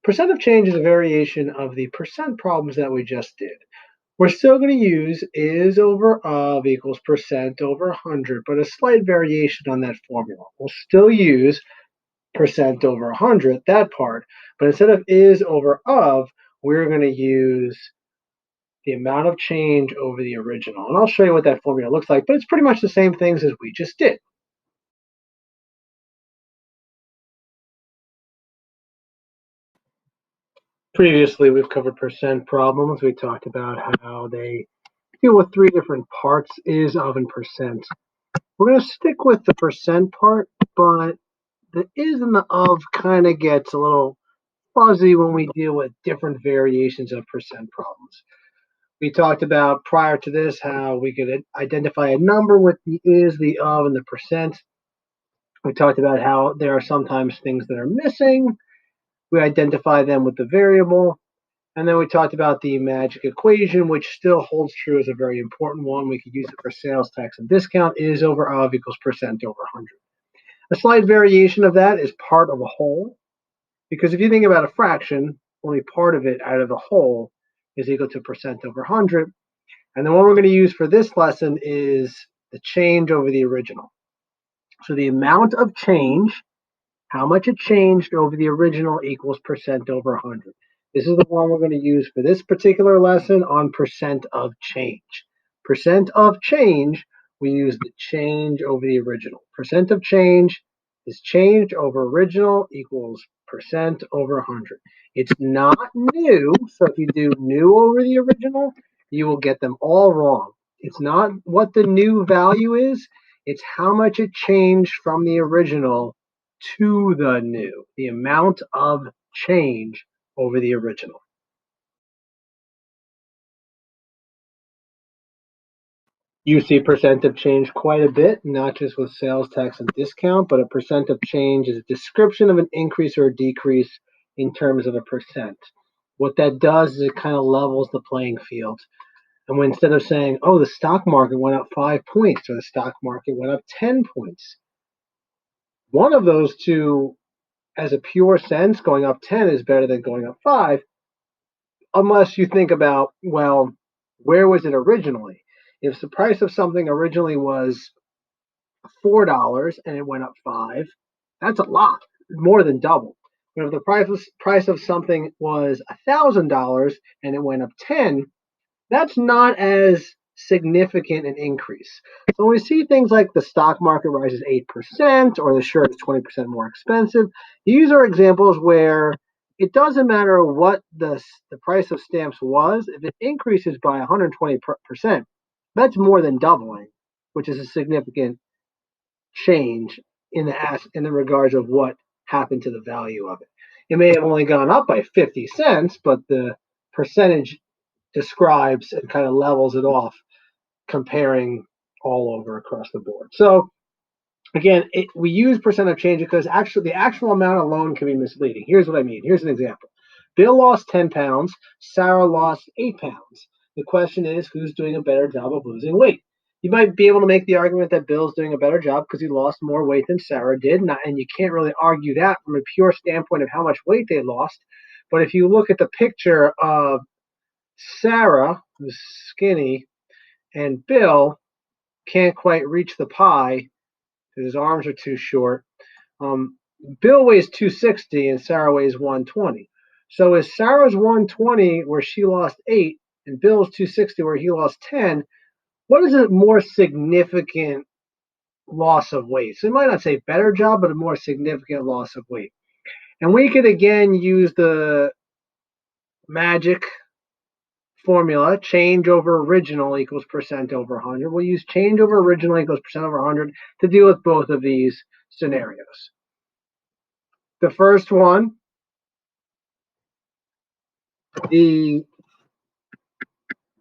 Percent of change is a variation of the percent problems that we just did. We're still going to use is over of equals percent over 100, but a slight variation on that formula. We'll still use percent over 100, that part, but instead of is over of, we're going to use the amount of change over the original. And I'll show you what that formula looks like, but it's pretty much the same things as we just did. Previously, we've covered percent problems. We talked about how they deal with three different parts, is, of, and percent. We're going to stick with the percent part, but the is and the of kind of gets a little fuzzy when we deal with different variations of percent problems. We talked about prior to this how we could identify a number with the is, the of, and the percent. We talked about how there are sometimes things that are missing. We identify them with the variable. And then we talked about the magic equation, which still holds true as a very important one. We could use it for sales tax and discount. Is over of equals percent over 100. A slight variation of that is part of a whole, because if you think about a fraction, only part of it out of the whole is equal to percent over 100. And the one we're going to use for this lesson is the change over the original. So the amount of change, how much it changed over the original equals percent over 100. This is the one we're going to use for this particular lesson on percent of change. Percent of change, we use the change over the original. Percent of change is change over original equals percent over 100. It's not new, so if you do new over the original, you will get them all wrong. It's not what the new value is, it's how much it changed from the original to the new, the amount of change over the original. You see percent of change quite a bit, not just with sales tax and discount, but a percent of change is a description of an increase or a decrease in terms of a percent. What that does is it kind of levels the playing field. And when instead of saying, oh, the stock market went up 5 points or the stock market went up 10 points, one of those two, as a pure sense, going up 10 is better than going up 5, unless you think about, well, where was it originally? If the price of something originally was $4 and it went up 5, that's a lot, more than double. But if the price of something was $1,000 and it went up 10, that's not as significant an increase. So when we see things like the stock market rises 8% or the shirt is 20% more expensive, these are examples where it doesn't matter what the price of stamps was. If it increases by 120%, that's more than doubling, which is a significant change in the regards of what happened to the value of it. It may have only gone up by 50 cents, but the percentage describes and kind of levels it off, comparing all over across the board. So again, we use percent of change because actually the actual amount alone can be misleading. Here's what I mean. Here's an example. Bill lost 10 pounds. Sarah lost 8 pounds. The question is, who's doing a better job of losing weight? You might be able to make the argument that Bill's doing a better job because he lost more weight than Sarah did, and you can't really argue that from a pure standpoint of how much weight they lost. But if you look at the picture of Sarah, who's skinny, and Bill can't quite reach the pie because his arms are too short. Bill weighs 260 and Sarah weighs 120. So is Sarah's 120 where she lost 8 and Bill's 260 where he lost 10? What is a more significant loss of weight? So it might not say better job, but a more significant loss of weight. And we could again use the magic formula, change over original equals percent over 100. We'll use change over original equals percent over 100 to deal with both of these scenarios. The first one, the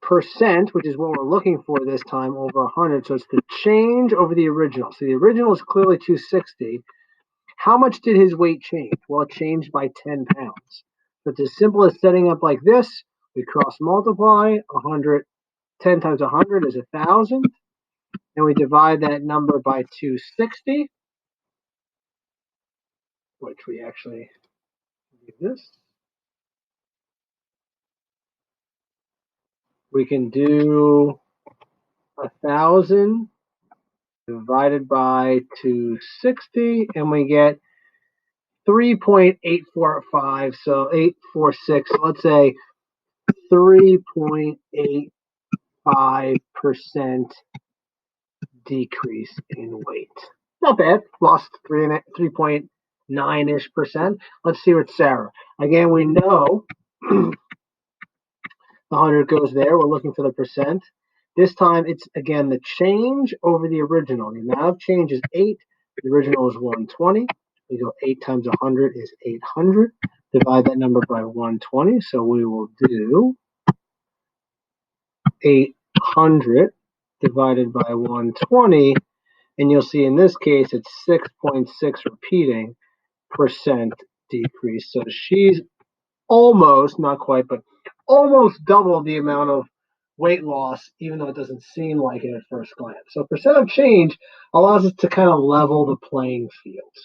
percent, which is what we're looking for this time, over 100. So it's the change over the original. So the original is clearly 260. How much did his weight change? Well, it changed by 10 pounds. So it's as simple as setting up like this. We cross multiply 100. 10 times 100 is 1,000. And we divide that number by 260, which we actually do this. We can do 1,000 divided by 260, and we get 3.845. So 846. Let's say 3.85% decrease in weight. Not bad. Lost 3.9-ish percent. Let's see what Sarah. Again, we know the 100 goes there. We're looking for the percent. This time it's again the change over the original. The amount of change is 8. The original is 120. We go 8 times 100 is 800. Divide that number by 120. So we will do 800 divided by 120. And you'll see in this case, it's 6.6 repeating percent decrease. So she's almost, not quite, but almost double the amount of weight loss, even though it doesn't seem like it at first glance. So percent of change allows us to kind of level the playing field.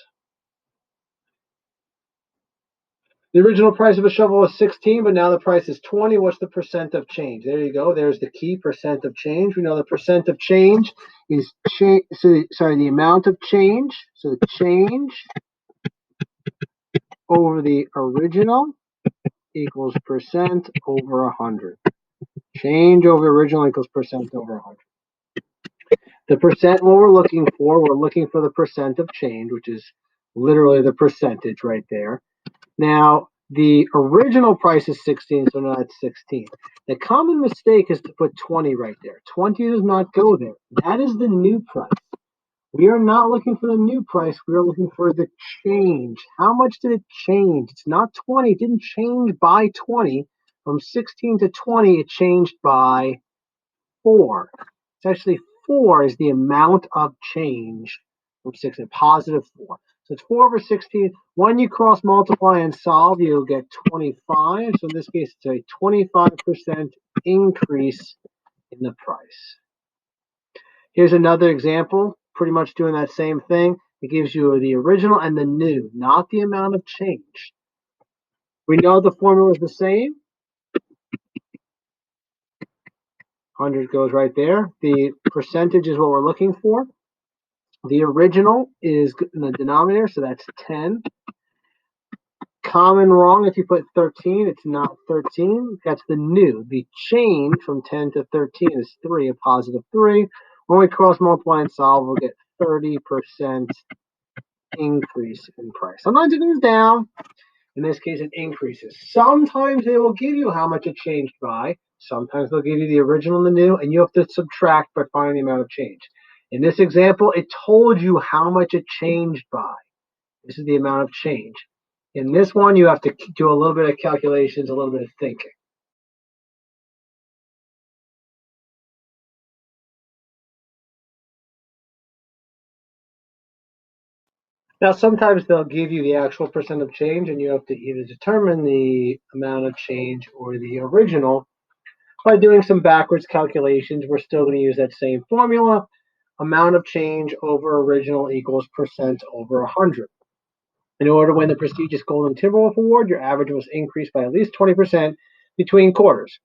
The original price of a shovel was 16, but now the price is 20. What's the percent of change? There you go. There's the key, percent of change. We know the percent of change is the amount of change. So the change over the original equals percent over 100. Change over original equals percent over 100. The percent, what we're looking for the percent of change, which is literally the percentage right there. Now, the original price is 16, so now it's 16. The common mistake is to put 20 right there. 20 does not go there. That is the new price. We are not looking for the new price. We are looking for the change. How much did it change? It's not 20. It didn't change by 20. From 16 to 20, it changed by 4. It's actually 4 is the amount of change from 16, positive 4. So it's 4 over 16. When you cross multiply and solve, you'll get 25. So in this case, it's a 25% increase in the price. Here's another example, pretty much doing that same thing. It gives you the original and the new, not the amount of change. We know the formula is the same. 100 goes right there. The percentage is what we're looking for. The original is in the denominator, so that's 10. Common wrong, if you put 13, it's not 13. That's the new. The change from 10 to 13 is 3, a positive 3. When we cross multiply and solve, we'll get 30% increase in price. Sometimes it goes down. In this case, it increases. Sometimes they will give you how much it changed by. Sometimes they'll give you the original and the new, and you have to subtract by finding the amount of change. In this example, it told you how much it changed by. This is the amount of change. In this one, you have to do a little bit of calculations, a little bit of thinking. Now, sometimes they'll give you the actual percent of change, and you have to either determine the amount of change or the original. By doing some backwards calculations, we're still going to use that same formula. Amount of change over original equals percent over 100. In order to win the prestigious Golden Timberwolf Award, your average must increase by at least 20% between quarters.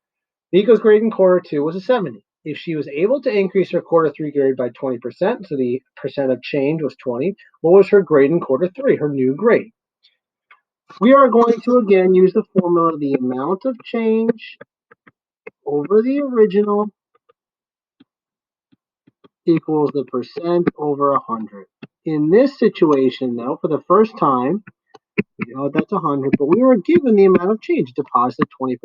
Nico's grade in quarter 2 was a 70. If she was able to increase her quarter 3 grade by 20%, so the percent of change was 20, what was her grade in quarter 3, her new grade? We are going to again use the formula, the amount of change over the original equals the percent over 100. In this situation, though, for the first time, we know that's 100, but we were given the amount of change, deposit 20%.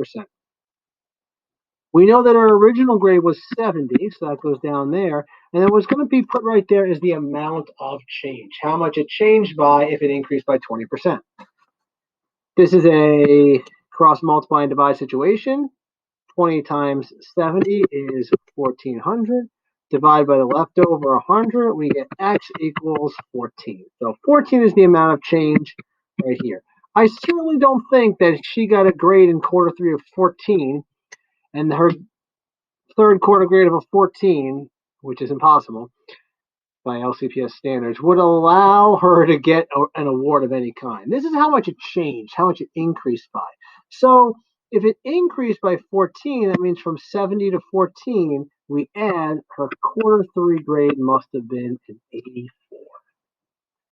We know that our original grade was 70, so that goes down there. And then what's going to be put right there is the amount of change, how much it changed by if it increased by 20%. This is a cross multiply and divide situation. 20 times 70 is 1,400. Divide by the leftover 100, we get x equals 14. So 14 is the amount of change right here. I certainly don't think that she got a grade in quarter 3 of 14 and her third quarter grade of a 14, which is impossible by LCPS standards, would allow her to get an award of any kind. This is how much it changed, how much it increased by. So if it increased by 14, that means from 70 to 14, we add her quarter 3 grade must have been an 85.